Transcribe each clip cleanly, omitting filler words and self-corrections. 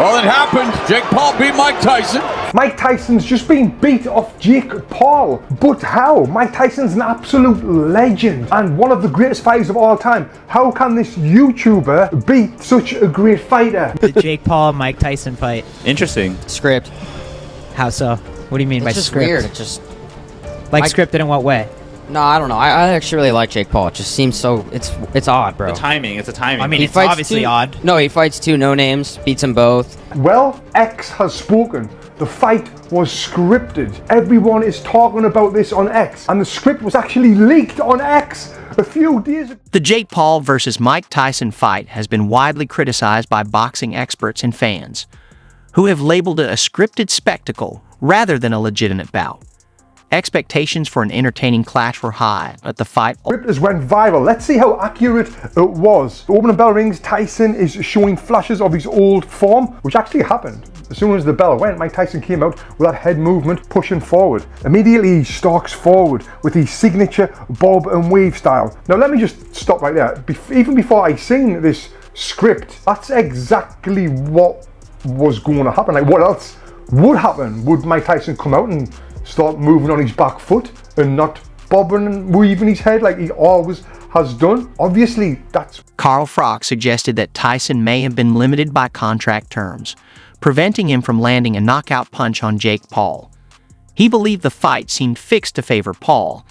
Well, it happened. Jake Paul beat Mike Tyson. Mike Tyson's just been beat off Jake Paul. But how? Mike Tyson's an absolute legend and one of the greatest fighters of all time. How can this YouTuber beat such a great fighter? The Jake Paul Mike Tyson fight. Interesting. Script. How so? What do you mean by It's just script? weird. It just Like scripted in what way? no, I don't know. I actually really like Jake Paul. It just seems so it's odd, bro. The timing. It's a timing. I mean, He it's fights obviously two- odd. No, he fights two no names, beats them both. Well, X has spoken. The fight was scripted. Everyone is talking about this on X, and the script was actually leaked on X a few days ago. The Jake Paul versus Mike Tyson fight has been widely criticized by boxing experts and fans, who have labeled it a scripted spectacle rather than a legitimate bout. Expectations for an entertaining clash were high, but the fight Scripters went viral. Let's see how accurate it was. The opening bell rings, Tyson is showing flashes of his old form, which actually happened. As soon as the bell went, Mike Tyson came out with that head movement, pushing forward. Immediately he stalks forward with his signature bob and weave style. Now let me just stop right there. Even before I seen this script, that's exactly what was going to happen. Like, what else would happen? Would Mike Tyson come out and start moving on his back foot and not bobbing and weaving his head like he always has done? Obviously, that's... Carl Frock suggested that Tyson may have been limited by contract terms, preventing him from landing a knockout punch on Jake Paul. He believed the fight seemed fixed to favor Paul,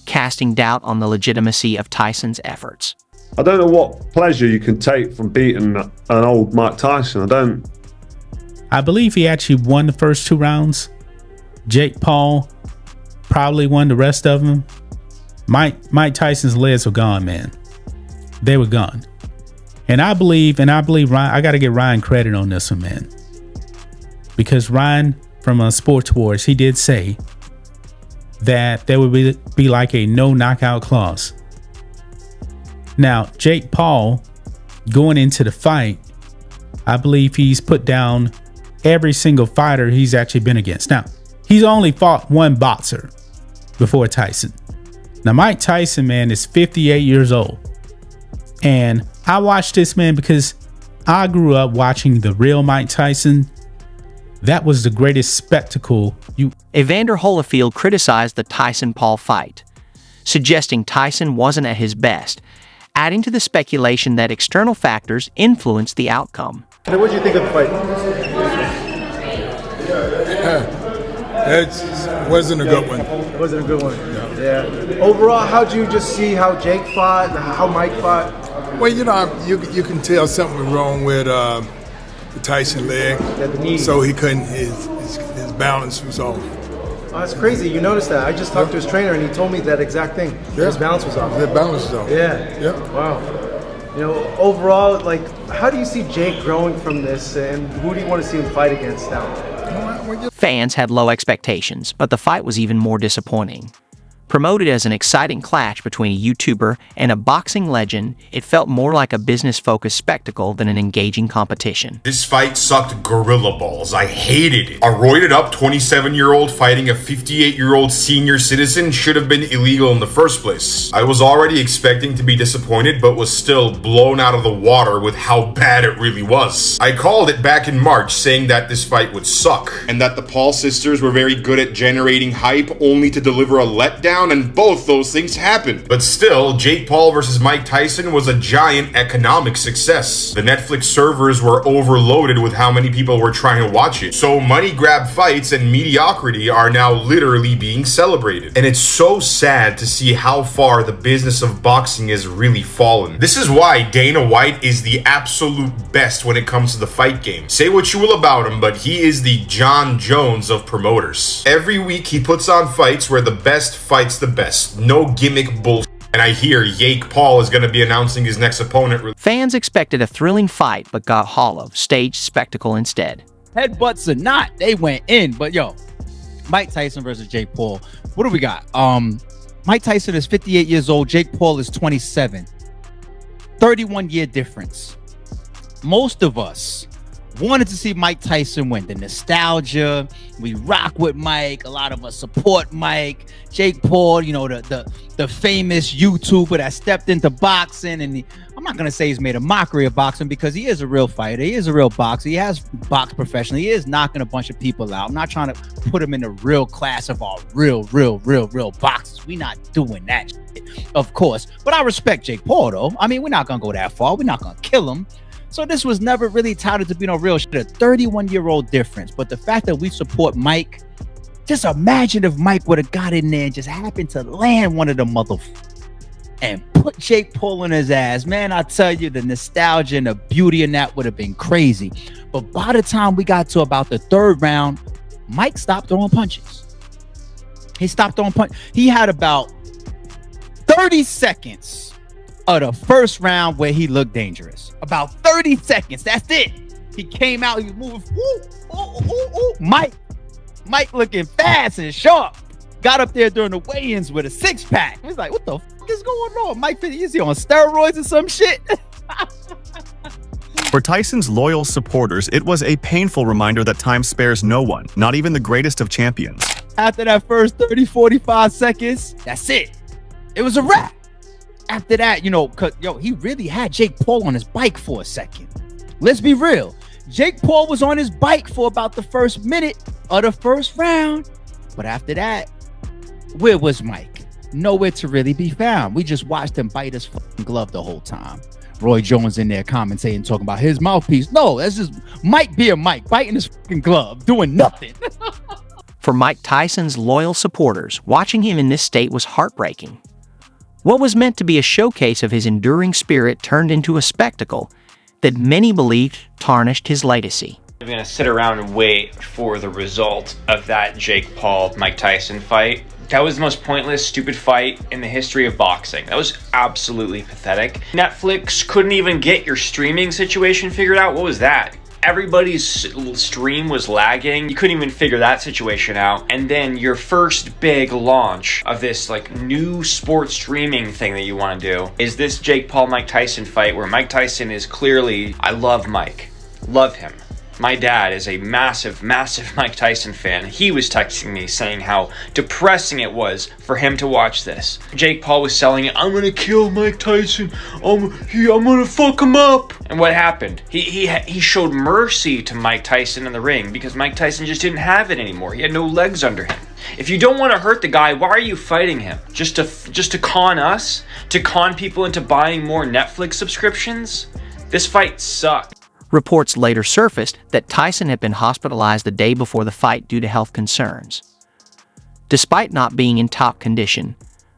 casting doubt on the legitimacy of Tyson's efforts. I don't know what pleasure you can take from beating an old Mike Tyson. I believe he actually won the first 2 rounds. Jake Paul probably won the rest of them. Mike Tyson's legs were gone, man. They were gone. And I believe Ryan, I got to get Ryan credit on this one, man. Because Ryan from Sports Wars, he did say that there would be like a no knockout clause. Now, Jake Paul going into the fight, I believe he's put down every single fighter he's actually been against. Now, he's only fought one boxer before Tyson. Now, Mike Tyson, man, is 58 years old. And I watched this, man, because I grew up watching the real Mike Tyson. That was the greatest spectacle. Evander Holyfield criticized the Tyson-Paul fight, suggesting Tyson wasn't at his best, adding to the speculation that external factors influenced the outcome. What did you think of the fight? It wasn't a good one. It wasn't a good one. No. Yeah. Overall, how'd you just see how Jake fought, how Mike fought? Well, you know, you can tell something was wrong with the Tyson leg. Yeah, the knee. So he couldn't. His balance was off. Oh, that's crazy. You noticed that. I just talked to his trainer and he told me that exact thing. Yeah. His balance was off. His balance was off. Yeah. Yep. Wow. You know, overall, like, how do you see Jake growing from this, and who do you want to see him fight against now? Fans had low expectations, but the fight was even more disappointing. Promoted as an exciting clash between a YouTuber and a boxing legend, it felt more like a business-focused spectacle than an engaging competition. This fight sucked gorilla balls. I hated it. A roided-up 27-year-old fighting a 58-year-old senior citizen should have been illegal in the first place. I was already expecting to be disappointed, but was still blown out of the water with how bad it really was. I called it back in March, saying that this fight would suck, and that the Paul sisters were very good at generating hype only to deliver a letdown, and both those things happened. But still, Jake Paul versus Mike Tyson was a giant economic success. The Netflix servers were overloaded with how many people were trying to watch it. So money grab fights and mediocrity are now literally being celebrated. And it's so sad to see how far the business of boxing has really fallen. This is why Dana White is the absolute best when it comes to the fight game. Say what you will about him, but he is the John Jones of promoters. Every week he puts on fights where the best fights the best. No gimmick bullshit. And I hear Jake Paul is going to be announcing his next opponent. Fans expected a thrilling fight, but got hollow, staged spectacle instead. Headbutts or not, they went in. But yo, Mike Tyson versus Jake Paul. What do we got? Mike Tyson is 58 years old. Jake Paul is 27. 31-year difference. Most of us wanted to see Mike Tyson win. The nostalgia, we rock with Mike. A lot of us support Mike. Jake Paul, you know, the famous YouTuber that stepped into boxing, and I'm not gonna say he's made a mockery of boxing because he is a real fighter. He is a real boxer. He has boxed professionally. He is knocking a bunch of people out. I'm not trying to put him in the real class of our real boxers. We not doing that shit, of course. But I respect Jake Paul, though. I mean, we're not gonna go that far. We're not gonna kill him. So this was never really touted to be no real shit. A 31-year-old difference. But the fact that we support Mike, just imagine if Mike would have got in there and just happened to land one of the motherfuckers and put Jake Paul in his ass. Man, I tell you, the nostalgia and the beauty in that would have been crazy. But by the time we got to about the third round, Mike stopped throwing punches. He stopped throwing punches. He had about 30 seconds of the first round where he looked dangerous. About 30 seconds. That's it. He came out. He was moving. Mike looking fast and sharp. Got up there during the weigh-ins with a six-pack. He's like, what the fuck is going on? Mike, is he on steroids or some shit? For Tyson's loyal supporters, it was a painful reminder that time spares no one, not even the greatest of champions. After that first 30, 45 seconds, that's it. It was a wrap. After that, you know, he really had Jake Paul on his bike for a second. Let's be real. Jake Paul was on his bike for about the first minute of the first round. But after that, where was Mike? Nowhere to really be found. We just watched him bite his fucking glove the whole time. Roy Jones in there commentating, talking about his mouthpiece. No, that's just Mike being Mike, biting his fucking glove, doing nothing. For Mike Tyson's loyal supporters, watching him in this state was heartbreaking. What was meant to be a showcase of his enduring spirit turned into a spectacle that many believed tarnished his legacy. I'm going to sit around and wait for the result of that Jake Paul-Mike Tyson fight. That was the most pointless, stupid fight in the history of boxing. That was absolutely pathetic. Netflix couldn't even get your streaming situation figured out. What was that? Everybody's stream was lagging. You couldn't even figure that situation out. And then your first big launch of this like new sports streaming thing that you want to do is this Jake Paul-Mike Tyson fight where Mike Tyson is clearly, I love Mike, love him. My dad is a massive Mike Tyson fan. He was texting me saying how depressing it was for him to watch this. Jake Paul was selling it, I'm gonna kill Mike Tyson. I'm gonna fuck him up. And what happened? He showed mercy to Mike Tyson in the ring because Mike Tyson just didn't have it anymore. He had no legs under him. If you don't want to hurt the guy, why are you fighting him? Just to con us? To con people into buying more Netflix subscriptions? This fight sucked. Reports later surfaced that Tyson had been hospitalized the day before the fight due to health concerns. Despite not being in top condition,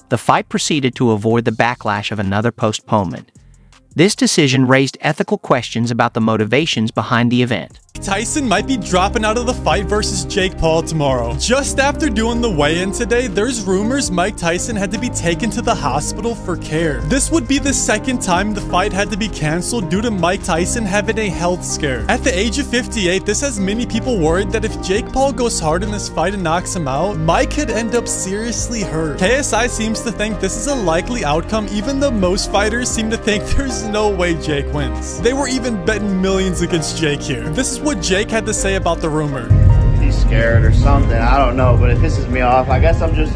the fight proceeded to avoid the backlash of another postponement. This decision raised ethical questions about the motivations behind the event. Tyson might be dropping out of the fight versus Jake Paul tomorrow. Just after doing the weigh-in today, there's rumors Mike Tyson had to be taken to the hospital for care. This would be the second time the fight had to be canceled due to Mike Tyson having a health scare. At the age of 58, this has many people worried that if Jake Paul goes hard in this fight and knocks him out, Mike could end up seriously hurt. KSI seems to think this is a likely outcome, even though most fighters seem to think there's no way Jake wins. They were even betting millions against Jake here. This is what Jake had to say about the rumor. He's scared or something, I don't know, but it pisses me off. I guess I'm just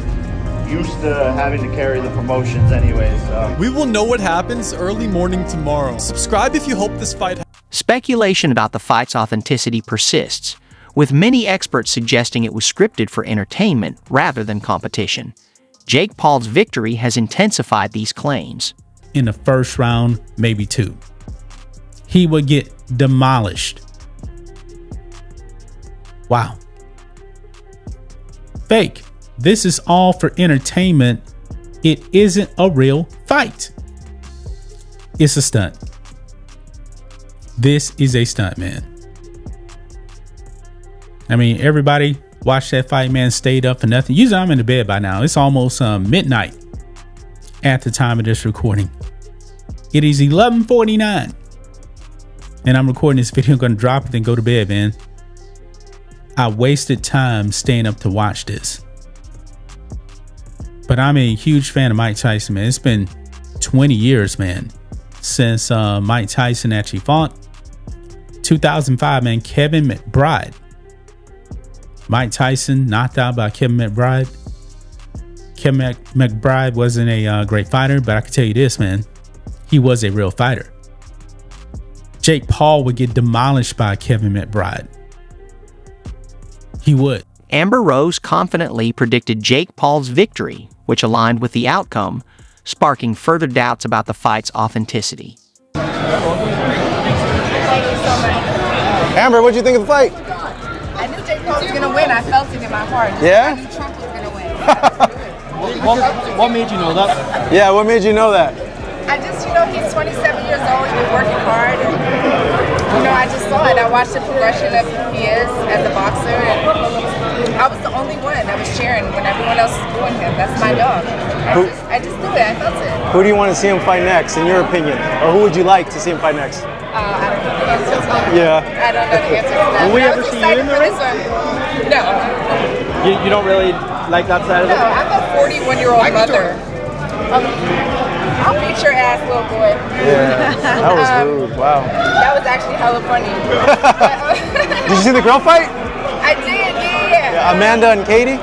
used to having to carry the promotions anyways. So. We will know what happens early morning tomorrow. Subscribe if you hope this fight. Speculation about the fight's authenticity persists, with many experts suggesting it was scripted for entertainment rather than competition. Jake Paul's victory has intensified these claims. In the first round, maybe two, he would get demolished. Wow. Fake. This is all for entertainment. It isn't a real fight. It's a stunt. This is a stunt, man. I mean, everybody watched that fight, man, stayed up for nothing. Usually I'm in the bed by now. It's almost midnight at the time of this recording. It is 11:49. And I'm recording this video. I'm going to drop it and go to bed, man. I wasted time staying up to watch this. But I'm a huge fan of Mike Tyson, man. It's been 20 years, man, since Mike Tyson actually fought. 2005, man, Kevin McBride. Mike Tyson knocked out by Kevin McBride. Kevin McBride wasn't a great fighter, but I can tell you this, man. He was a real fighter. Jake Paul would get demolished by Kevin McBride. He would. Amber Rose confidently predicted Jake Paul's victory, which aligned with the outcome, sparking further doubts about the fight's authenticity. Amber, what'd you think of the fight? I knew Jake Paul was going to win. I felt it in my heart. Yeah? I knew Trump was going to win. What made you know that? Yeah, what made you know that? I just, he's 27 years old. He's been working hard. And, I just saw it. I watched the progression of who he is as a boxer. And I was the only one that was cheering when everyone else was booing him. That's my dog. I just knew it. I felt it. Who do you want to see him fight next, in your opinion? Or who would you like to see him fight next? I don't know the answer to that. Yeah. I don't know the answer to that. Will we ever see you in the ring? No. You don't really like that side of it? No, I'm a 41-year-old mother. I'll beat your ass, little boy. Yeah, that was rude. Wow. That was actually hella funny. Did you see the girl fight? I did, yeah. Amanda and Katie?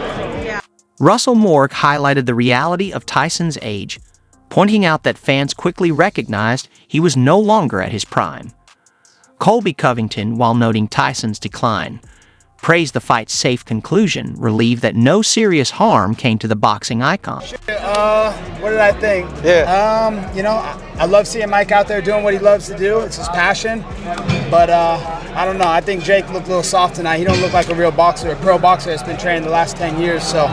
Russell Morg highlighted the reality of Tyson's age, pointing out that fans quickly recognized he was no longer at his prime. Colby Covington, while noting Tyson's decline, praised the fight's safe conclusion, relieved that no serious harm came to the boxing icon. What did I think? Yeah. I love seeing Mike out there doing what he loves to do. It's his passion. But I don't know. I think Jake looked a little soft tonight. He don't look like a real boxer, a pro boxer that's been training the last 10 years. So,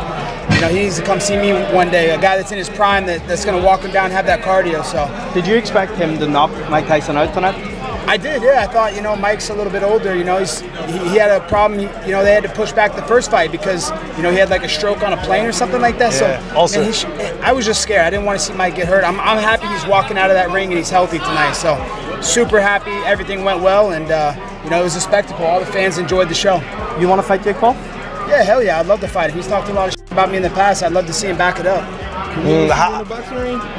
he needs to come see me one day. A guy that's in his prime that's going to walk him down and have that cardio. So, did you expect him to knock Mike Tyson out tonight? I did, yeah. I thought, Mike's a little bit older. He had a problem. They had to push back the first fight because, he had like a stroke on a plane or something like that. Yeah. So, also, I was just scared. I didn't want to see Mike get hurt. I'm happy he's walking out of that ring and he's healthy tonight. So, super happy. Everything went well, and it was a spectacle. All the fans enjoyed the show. You want to fight Jake Paul? Yeah, hell yeah. I'd love to fight him. He's talked a lot of shit about me in the past. I'd love to see him back it up.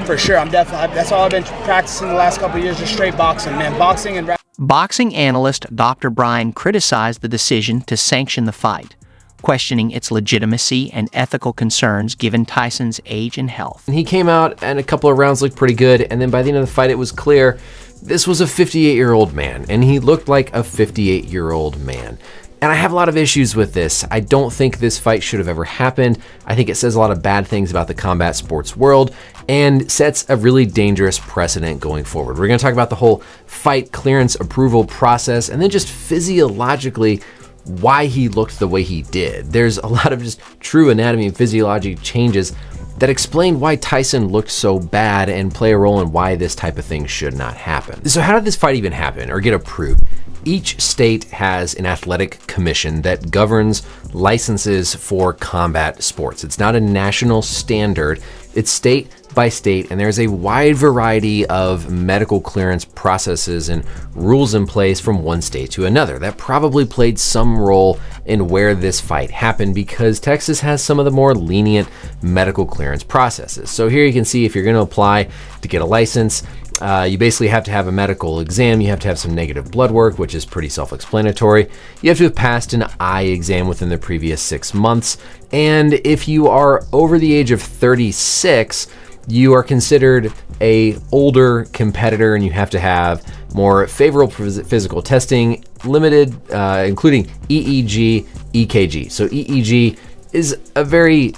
For sure. That's all I've been practicing the last couple of years, just straight boxing, man. Boxing and Boxing analyst Dr. Bryan criticized the decision to sanction the fight, questioning its legitimacy and ethical concerns given Tyson's age and health. He came out and a couple of rounds looked pretty good, and then by the end of the fight it was clear this was a 58-year-old man, and he looked like a 58-year-old man. And I have a lot of issues with this. I don't think this fight should have ever happened. I think it says a lot of bad things about the combat sports world and sets a really dangerous precedent going forward. We're going to talk about the whole fight clearance approval process and then just physiologically why he looked the way he did. There's a lot of just true anatomy and physiology changes that explain why Tyson looked so bad and play a role in why this type of thing should not happen. So how did this fight even happen or get approved? Each state has an athletic commission that governs licenses for combat sports. It's not a national standard. It's state by state, and there's a wide variety of medical clearance processes and rules in place from one state to another. That probably played some role in where this fight happened because Texas has some of the more lenient medical clearance processes. So here you can see if you're going to apply to get a license, you basically have to have a medical exam. You have to have some negative blood work, which is pretty self-explanatory. You have to have passed an eye exam within the previous 6 months. And if you are over the age of 36, you are considered a older competitor and you have to have more favorable physical testing, limited, including EEG, EKG. So EEG is a very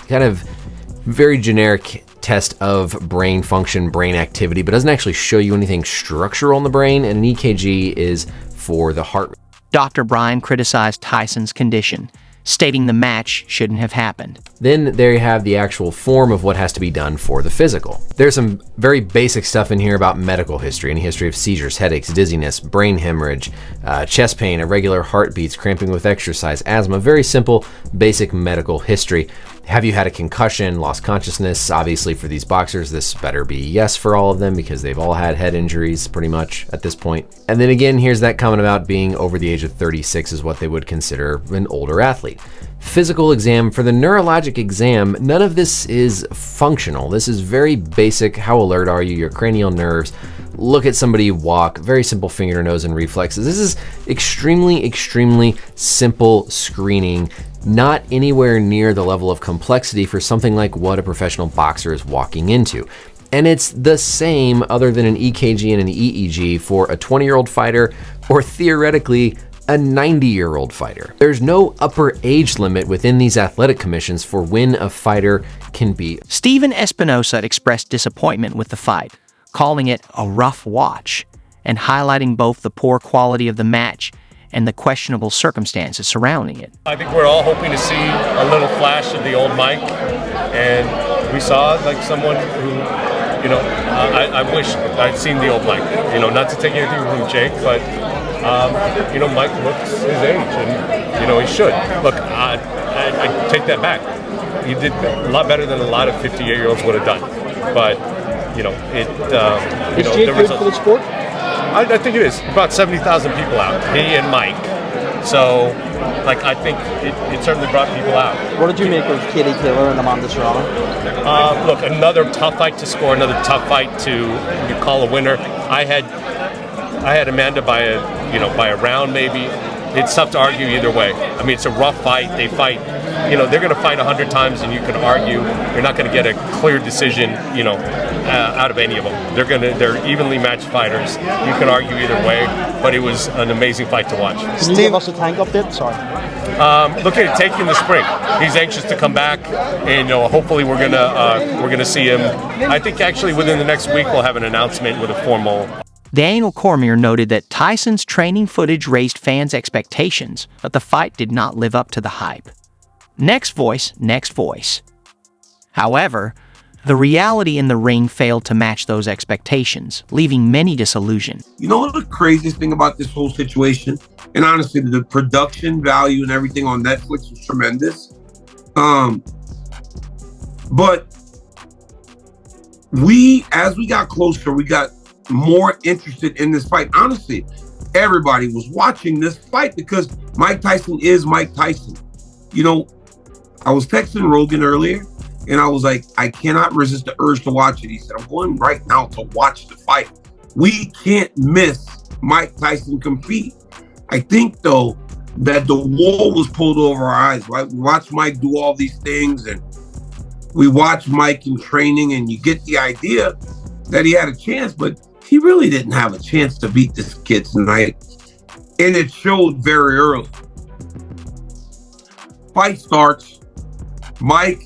generic test of brain function, brain activity, but doesn't actually show you anything structural in the brain, and an EKG is for the heart rate. Dr. Bryan criticized Tyson's condition, stating the match shouldn't have happened. Then there you have the actual form of what has to be done for the physical. There's some very basic stuff in here about medical history, any history of seizures, headaches, dizziness, brain hemorrhage, chest pain, irregular heartbeats, cramping with exercise, asthma, very simple, basic medical history. Have you had a concussion, lost consciousness? Obviously for these boxers, this better be yes for all of them because they've all had head injuries pretty much at this point. And then again, here's that comment about being over the age of 36 is what they would consider an older athlete. Physical exam. For the neurologic exam, none of this is functional. This is very basic. How alert are you? Your cranial nerves look at somebody walk, very simple finger, nose, and reflexes. This is extremely simple screening, not anywhere near the level of complexity for something like what a professional boxer is walking into. And it's the same other than an EKG and an EEG for a 20-year-old fighter or theoretically a 90-year-old fighter. There's no upper age limit within these athletic commissions for when a fighter can be. Steven Espinosa expressed disappointment with the fight, calling it a rough watch and highlighting both the poor quality of the match and the questionable circumstances surrounding it. I think we're all hoping to see a little flash of the old Mike, and we saw like someone who, you know, I wish I'd seen the old Mike. You know, not to take anything from Jake, but you know, Mike looks his age, and you know he should. Look, I take that back. He did a lot better than a lot of 58-year-olds would have done. But you know, Is Jake good for the sport? I think it is. About 70,000 people out. He and Mike. So, like, I think it certainly brought people out. What did you make of Katie Taylor and Amanda Serrano? Look, another tough fight to score, another tough fight to call a winner. I had Amanda by a round maybe. It's tough to argue either way. I mean, it's a rough fight. They fight, you know, they're going to fight 100 times, and you can argue you're not going to get a clear decision, you know, out of any of them. They're evenly matched fighters. You can argue either way, but it was an amazing fight to watch. Can you give us a Tank update? Sorry. Look at Tank in the spring. He's anxious to come back, and you know, hopefully we're gonna see him. I think actually within the next week we'll have an announcement with a formal. Daniel Cormier noted that Tyson's training footage raised fans' expectations, but the fight did not live up to the hype. Next voice. However, the reality in the ring failed to match those expectations, leaving many disillusioned. You know what the craziest thing about this whole situation? And honestly, the production value and everything on Netflix was tremendous. But as we got closer, we got more interested in this fight. Honestly, everybody was watching this fight because Mike Tyson is Mike Tyson. You know, I was texting Rogan earlier, and I was like, I cannot resist the urge to watch it. He said, I'm going right now to watch the fight. We can't miss Mike Tyson compete. I think, though, that the wool was pulled over our eyes, right? We watched Mike do all these things, and we watched Mike in training, and you get the idea that he had a chance, but he really didn't have a chance to beat this kid tonight. And it showed very early. Fight starts. Mike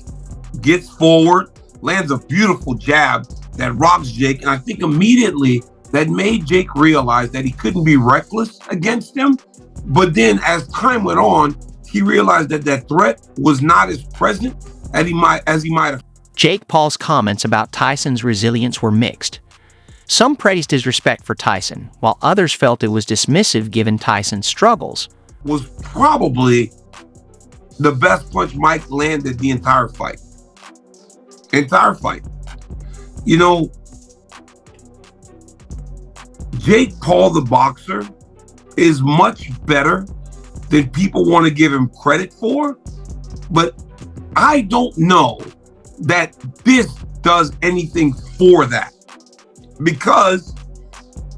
gets forward, lands a beautiful jab that rocks Jake, and I think immediately that made Jake realize that he couldn't be reckless against him. But then as time went on, he realized that that threat was not as present as he might have. Jake Paul's comments about Tyson's resilience were mixed. Some praised his respect for Tyson, while others felt it was dismissive given Tyson's struggles. Was probably the best punch Mike landed the entire fight. You know, Jake Paul, the boxer, is much better than people want to give him credit for, but I don't know that this does anything for that, because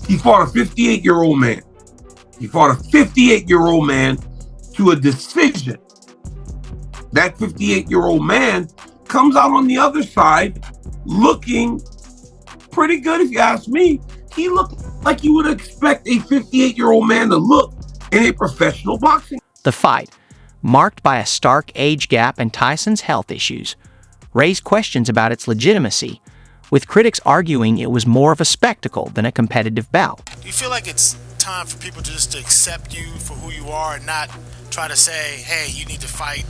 he fought a 58-year-old man. He fought a 58-year-old man to a decision. That 58-year-old man comes out on the other side looking pretty good, if you ask me. He looked like you would expect a 58-year-old man to look in a professional boxing. The fight, marked by a stark age gap and Tyson's health issues, raised questions about its legitimacy, with critics arguing it was more of a spectacle than a competitive bout. Do you feel like it's time for people just to accept you for who you are and not try to say, hey, you need to fight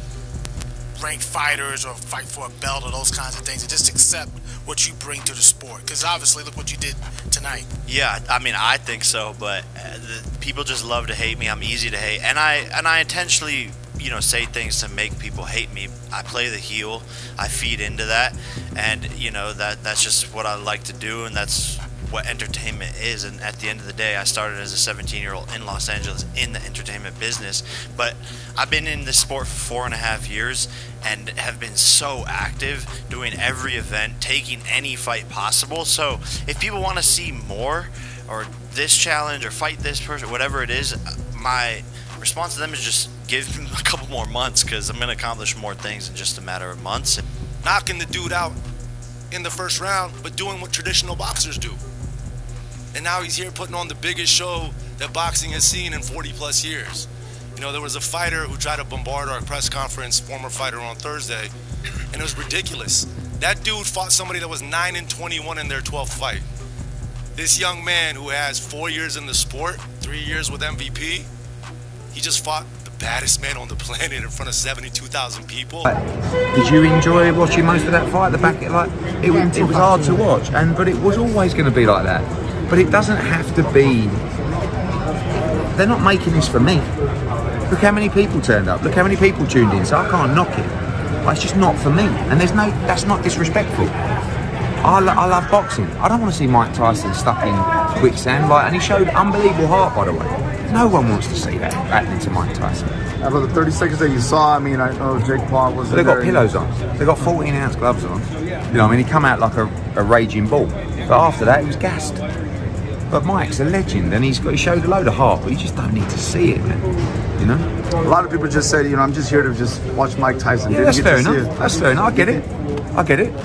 ranked fighters or fight for a belt or those kinds of things, and just accept what you bring to the sport? Because obviously, look what you did tonight. Yeah, I mean, I think so, but people just love to hate me. I'm easy to hate, and I intentionally, you know, say things to make people hate me. I play the heel. I feed into that, and you know that's just what I like to do, and that's what entertainment is. And at the end of the day, I started as a 17-year-old in Los Angeles in the entertainment business, but I've been in this sport for 4.5 years and have been so active, doing every event, taking any fight possible. So if people want to see more, or this challenge, or fight this person, whatever it is, my response to them is just give them a couple more months, because I'm going to accomplish more things in just a matter of months. Knocking the dude out in the first round, but doing what traditional boxers do. And now he's here putting on the biggest show that boxing has seen in 40 plus years. You know, there was a fighter who tried to bombard our press conference, former fighter, on Thursday, and it was ridiculous. That dude fought somebody that was 9-21 in their 12th fight. This young man who has 4 years in the sport, 3 years with MVP, he just fought the baddest man on the planet in front of 72,000 people. Did you enjoy watching most of that fight? The back, it was hard to watch, but it was always going to be like that. But it doesn't have to be. They're not making this for me. Look how many people turned up. Look how many people tuned in. So I can't knock it. But it's just not for me. And that's not disrespectful. I love boxing. I don't want to see Mike Tyson stuck in quicksand. And he showed unbelievable heart, by the way. No one wants to see that happening to Mike Tyson. About the 30 seconds that you saw, I mean, I know Jake Paul was. They got pillows on. They got 14-ounce gloves on. You know, I mean, he come out like a raging bull. But after that, he was gassed. But Mike's a legend, and he showed a load of heart, but you just don't need to see it, man. You know? A lot of people just said, you know, I'm just here to just watch Mike Tyson. Yeah, that's fair enough. That's fair enough. I get it.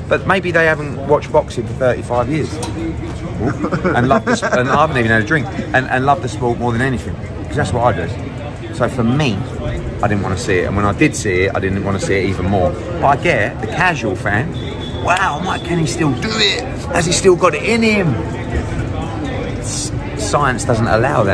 But maybe they haven't watched boxing for 35 years and love the and I haven't even had a drink and love the sport more than anything, because that's what I do. So for me, I didn't want to see it, and when I did see it, I didn't want to see it even more. But I get the casual fan. Wow, Mike, can he still do it? Has he still got it in him? Science doesn't allow that.